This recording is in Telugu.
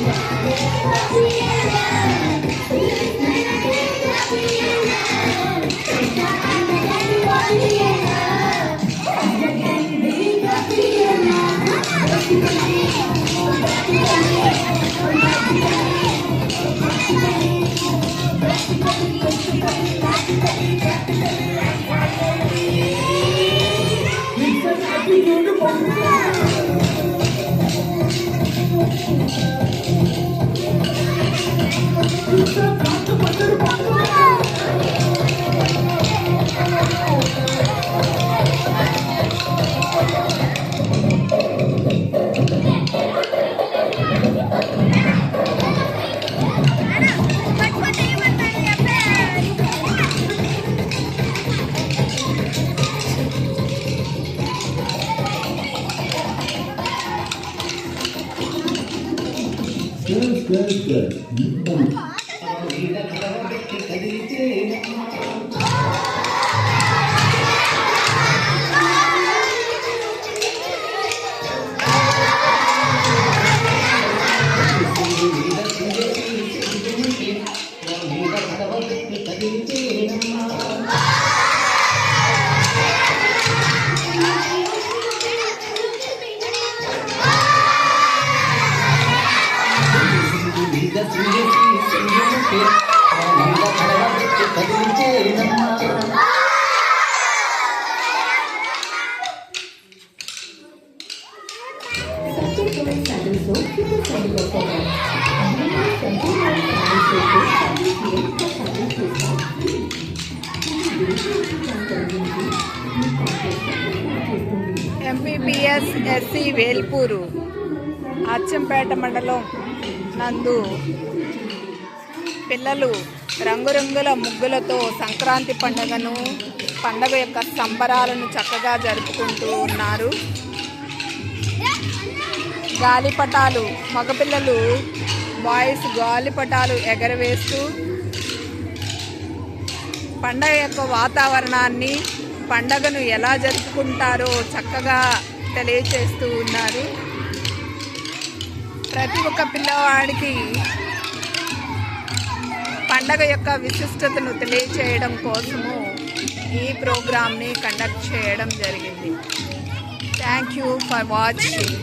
Good. MPPS SC Velpur Achampet మండలం నందు పిల్లలు రంగురంగుల ముగ్గులతో సంక్రాంతి పండగ యొక్క సంబరాలను చక్కగా జరుపుకుంటూ ఉన్నారు. గాలిపటాలు మగపిల్లలు బాయ్స్ గాలిపటాలు ఎగరవేస్తూ పండగ యొక్క వాతావరణాన్ని పండగను ఎలా జరుపుకుంటారో చక్కగా తెలియచేస్తూ ఉన్నారు. ప్రతి ఒక్క పిల్లవాడికి పండగ యొక్క విశిష్టతను తెలియచేయడం కోసము ఈ ప్రోగ్రామ్ని కండక్ట్ చేయడం జరిగింది. Thank you for watching.